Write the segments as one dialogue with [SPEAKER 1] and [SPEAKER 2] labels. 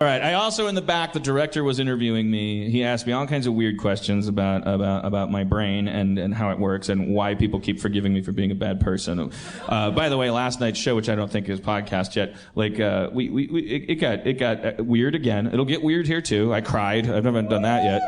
[SPEAKER 1] All right. I also, in the back, the director was interviewing me. He asked me all kinds of weird questions about my brain and how it works and why people keep forgiving me for being a bad person. By the way, last night's show, which I don't think is podcast yet, it got weird again. It'll get weird here too. I cried. I've never done that yet.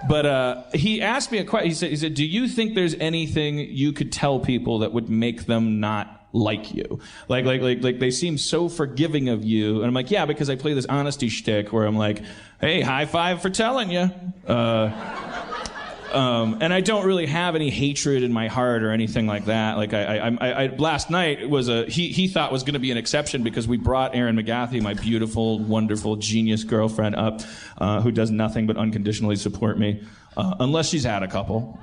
[SPEAKER 1] But he asked me a question. He said, "Do you think there's anything you could tell people that would make them not like you? Like they seem so forgiving of you." And I'm like, "Yeah, because I play this honesty shtick where I'm like, hey, high five for telling you." And I don't really have any hatred in my heart or anything like that. Like I last night was he thought was going to be an exception because we brought Erin McGathy, my beautiful, wonderful, genius girlfriend, up, who does nothing but unconditionally support me, unless she's had a couple.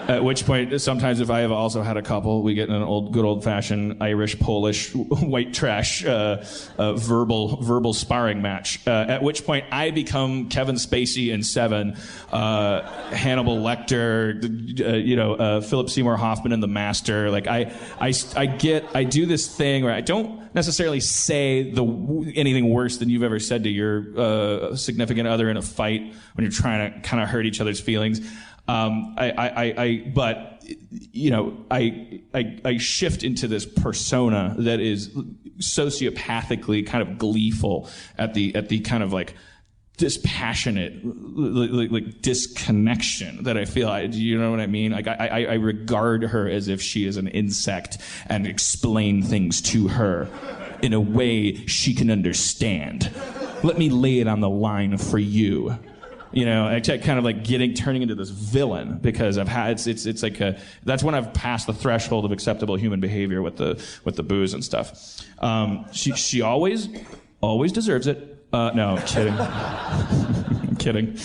[SPEAKER 1] At which point, sometimes if I have also had a couple, we get in an good old-fashioned Irish, Polish, white trash verbal sparring match. At which point, I become Kevin Spacey in Seven, Hannibal Lecter, Philip Seymour Hoffman in The Master. Like I do this thing where I don't necessarily say anything worse than you've ever said to your significant other in a fight when you're trying to kind of hurt each other's feelings. I shift into this persona that is sociopathically kind of gleeful at the kind of like dispassionate, like disconnection that I feel. Do you know what I mean? Like I regard her as if she is an insect and explain things to her in a way she can understand. Let me lay it on the line for you. I kind of like turning into this villain because I've had it's like that's when I've passed the threshold of acceptable human behavior with the booze and stuff. She always deserves it. No, kidding. I'm kidding.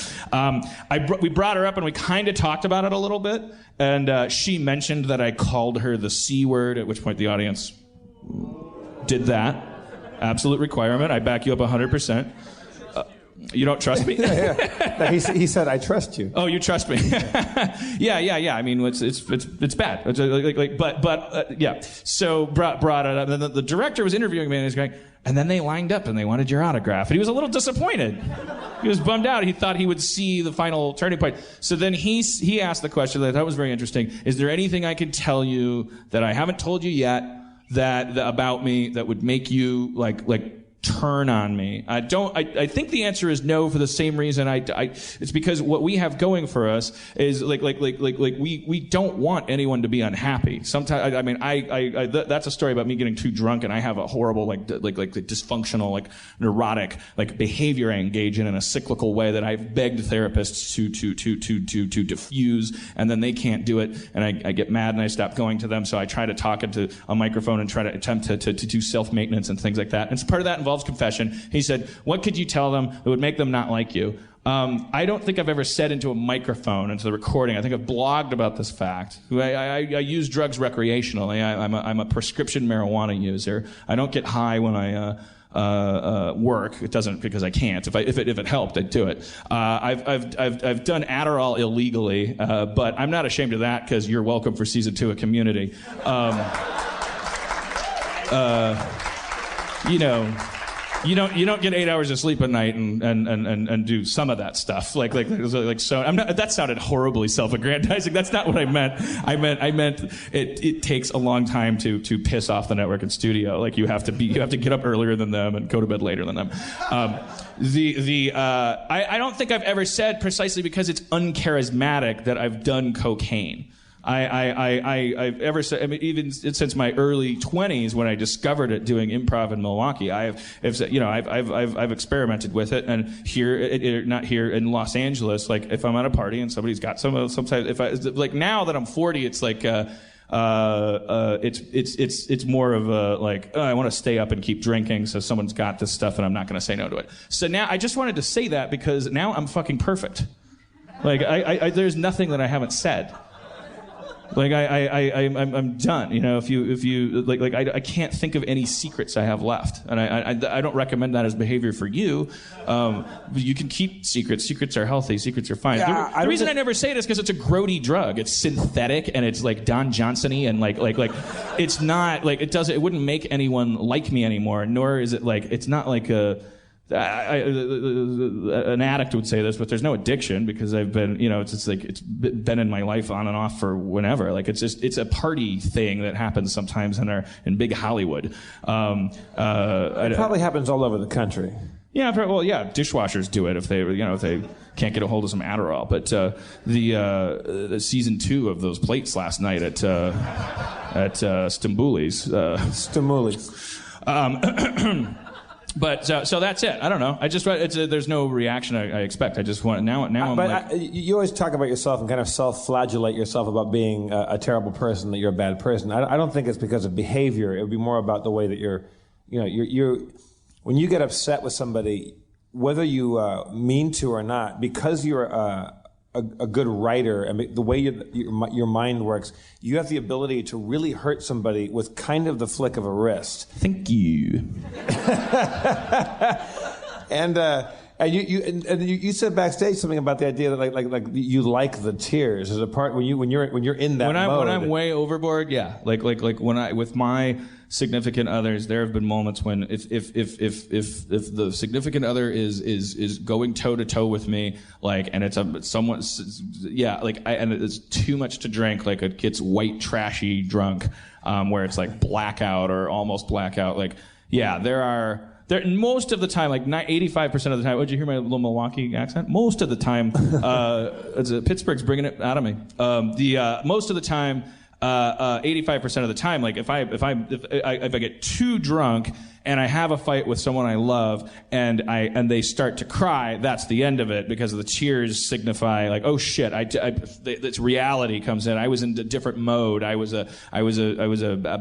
[SPEAKER 1] We brought her up and we kind of talked about it a little bit, and she mentioned that I called her the C word. At which point the audience did that. Absolute requirement. I back you up 100%. You don't trust me?
[SPEAKER 2] Yeah. He said, "I trust you."
[SPEAKER 1] Oh, you trust me? Yeah. I mean, it's bad. Yeah. So brought it up. And then the director was interviewing me, and he's going, and then they lined up and they wanted your autograph, and he was a little disappointed. He was bummed out. He thought he would see the final turning point. So then he asked the question that I thought was very interesting: is there anything I can tell you that I haven't told you yet about me that would make you like turn on me? I think the answer is no, for the same reason it's because what we have going for us is we don't want anyone to be unhappy. Sometimes that's a story about me getting too drunk and I have a horrible dysfunctional neurotic behavior I engage in a cyclical way that I've begged therapists to diffuse, and then they can't do it, and I get mad and I stop going to them. So I try to talk into a microphone and try to attempt to do self-maintenance and things like that. And so part of that involves confession. He said, "What could you tell them that would make them not like you?" I don't think I've ever said into a microphone, into the recording. I think I've blogged about this fact. I use drugs recreationally. I'm a prescription marijuana user. I don't get high when I work. It doesn't, because I can't. If it helped, I'd do it. I've done Adderall illegally, but I'm not ashamed of that because you're welcome for season 2 of Community. You don't get 8 hours of sleep at night and do some of that stuff. So I'm not. That sounded horribly self-aggrandizing. That's not what I meant. I meant it takes a long time to piss off the network and studio. Like you have to get up earlier than them and go to bed later than them. I don't think I've ever said, precisely because it's uncharismatic, that I've done cocaine. I've ever said, I mean, even since my early 20s when I discovered it doing improv in Milwaukee, I've experimented with it, and not here in Los Angeles, like if I'm at a party and somebody's got sometimes now that I'm 40, it's like it's more of a I want to stay up and keep drinking, so someone's got this stuff and I'm not going to say no to it. So now I just wanted to say that because now I'm fucking perfect. There's nothing that I haven't said. I'm done. If you I can't think of any secrets I have left, and I don't recommend that as behavior for you. You can keep secrets. Secrets are healthy. Secrets are fine.
[SPEAKER 2] Yeah,
[SPEAKER 1] the reason I never say it is because it's a grody drug. It's synthetic and it's like Don Johnson-y and it's not it wouldn't make anyone like me anymore. Nor is it it's not like a. an addict would say this, but there's no addiction because I've been, it's been in my life on and off for whenever. Like it's a party thing that happens sometimes in big Hollywood.
[SPEAKER 2] It probably happens all over the country.
[SPEAKER 1] Yeah, dishwashers do it if they can't get a hold of some Adderall. But the season 2 of those plates last night at Stamboul's. But so that's it. I don't know. I just there's no reaction I expect. I just want now.
[SPEAKER 2] You always talk about yourself and kind of self-flagellate yourself about being a terrible person, that you're a bad person. I don't think it's because of behavior. It would be more about the way that you're when you get upset with somebody, whether you mean to or not, because you're a good writer and the way your mind works, you have the ability to really hurt somebody with kind of the flick of a wrist.
[SPEAKER 1] Thank you.
[SPEAKER 2] And you said backstage something about the idea that like you like the tears as a part when you're in that mode.
[SPEAKER 1] When I'm way overboard, yeah. Like when I with my significant others, there have been moments when if the significant other is going toe to toe with me, and it's and it's too much to drink, like it gets white trashy drunk, where it's like blackout or almost blackout, there, most of the time, 85% of the time. Did you hear my little Milwaukee accent? Most of the time, Pittsburgh's bringing it out of me. Most of the time, 85% of the time, if I get too drunk and I have a fight with someone I love and they start to cry, that's the end of it, because the tears signify oh shit, this reality comes in. I was in a different mode. I was a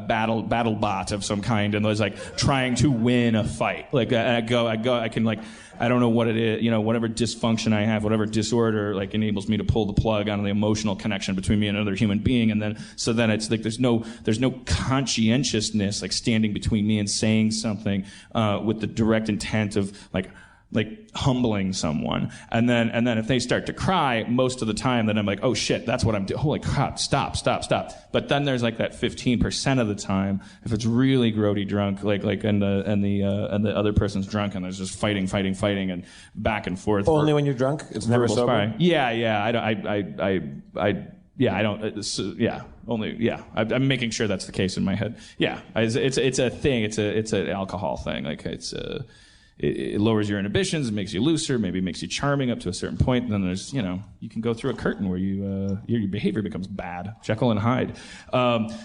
[SPEAKER 1] battle bot of some kind, and was trying to win a fight. I can I don't know what it is, whatever dysfunction I have, whatever disorder, enables me to pull the plug on the emotional connection between me and another human being, and then it's there's no conscientiousness standing between me and saying something with the direct intent of humbling someone, and then if they start to cry, most of the time, then I'm like, oh shit, that's what I'm doing. Holy crap, stop. But then there's that 15% of the time, if it's really grody drunk, and the other person's drunk, and there's just fighting, and back and forth.
[SPEAKER 2] Only when you're drunk? It's never sober?
[SPEAKER 1] Sparring. Yeah. I'm making sure that's the case in my head. Yeah, it's a thing. It's an alcohol thing. It lowers your inhibitions, it makes you looser, maybe makes you charming up to a certain point, and then there's, you can go through a curtain where your behavior becomes bad. Jekyll and Hyde.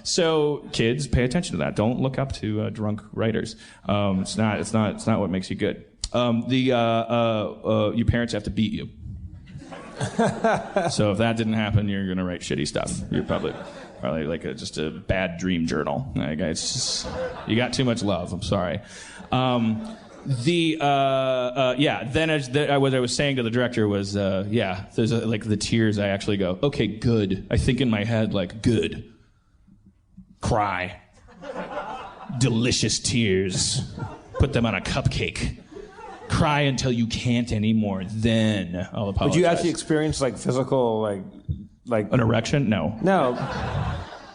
[SPEAKER 1] So kids, pay attention to that. Don't look up to drunk writers. It's not what makes you good. Your parents have to beat you. So if that didn't happen, you're gonna write shitty stuff. You're probably just a bad dream journal. It's just, you got too much love. I'm sorry. Then what I was saying to the director was, there's the tears. I actually go, okay, good. I think in my head, good. Cry. Delicious tears. Put them on a cupcake. Cry until you can't anymore. Then I'll apologize.
[SPEAKER 2] Would you actually experience physical
[SPEAKER 1] an erection? No.
[SPEAKER 2] No.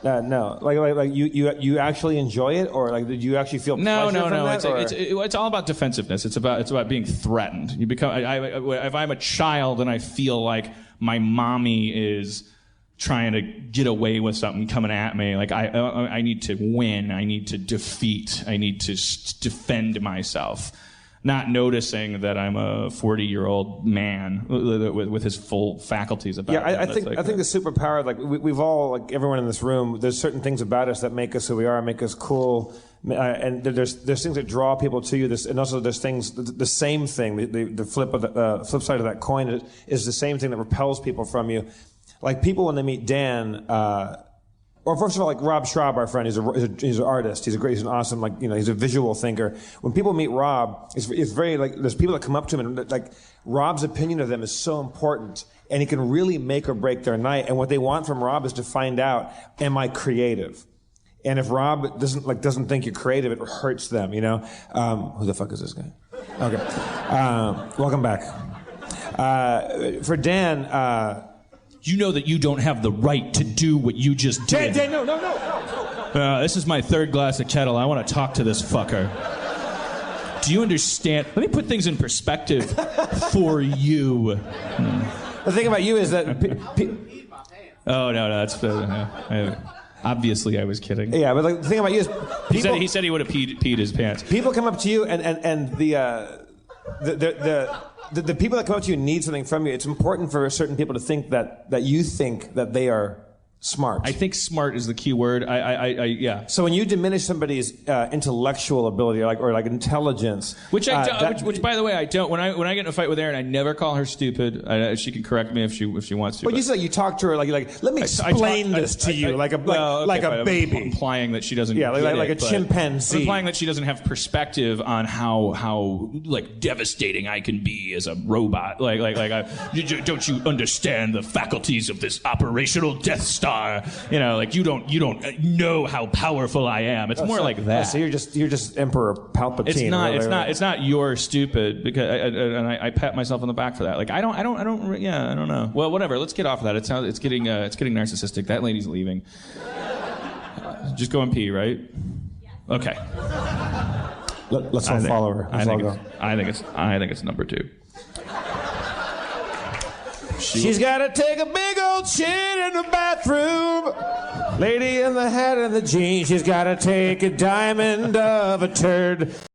[SPEAKER 2] No, you actually enjoy it, or did you actually feel pleasure from that?
[SPEAKER 1] It's all about defensiveness. It's about being threatened. You become. If I'm a child and I feel like my mommy is trying to get away with something coming at me, I need to win. I need to defeat. I need to defend myself. Not noticing that I'm a 40-year-old man with his full faculties about him.
[SPEAKER 2] I think the superpower, we've all, everyone in this room, there's certain things about us that make us who we are, make us cool, and there's things that draw people to you. And also there's things, the same thing, the flip side of that coin is the same thing that repels people from you. People when they meet Dan. Or first of all, Rob Schraub, our friend, he's an artist. He's an awesome, he's a visual thinker. When people meet Rob, it's very there's people that come up to him and Rob's opinion of them is so important, and he can really make or break their night. And what they want from Rob is to find out, am I creative? And if Rob doesn't think you're creative, it hurts them. Who the fuck is this guy? Okay, welcome back. For Dan.
[SPEAKER 1] You know that you don't have the right to do what you just did.
[SPEAKER 2] Dan, no.
[SPEAKER 1] This is my third glass of kettle. I want to talk to this fucker. Do you understand? Let me put things in perspective for you.
[SPEAKER 2] The thing about you is that...
[SPEAKER 1] Oh, no, that's... obviously, I was kidding.
[SPEAKER 2] Yeah, but like, the thing about you is...
[SPEAKER 1] He said he would have peed his pants.
[SPEAKER 2] People come up to you, and the people that come up to you need something from you. It's important for certain people to think that you think that they are smart.
[SPEAKER 1] I think smart is the key word. Yeah.
[SPEAKER 2] So when you diminish somebody's intellectual ability or like intelligence,
[SPEAKER 1] which by the way I don't. When I get in a fight with Erin, I never call her stupid. She can correct me if she wants to.
[SPEAKER 2] Well, you said you talk to her like let me explain this to you like a baby,
[SPEAKER 1] implying that she doesn't.
[SPEAKER 2] Yeah, like a chimpanzee.
[SPEAKER 1] I'm implying that she doesn't have perspective on how like devastating I can be as a robot. Don't you understand the faculties of this operational Death Star? You know, like you don't know how powerful I am. It's more like that.
[SPEAKER 2] So you're just Emperor Palpatine.
[SPEAKER 1] It's not you're stupid because I pat myself on the back for that. Like I don't know. Well, whatever. Let's get off of that. It's getting narcissistic. That lady's leaving. Just go and pee, right? Okay.
[SPEAKER 2] Let's all follow her.
[SPEAKER 1] I think it's number 2.
[SPEAKER 2] She's got to take a big old shit in the bathroom. Lady in the hat and the jeans. She's got to take a diamond of a turd.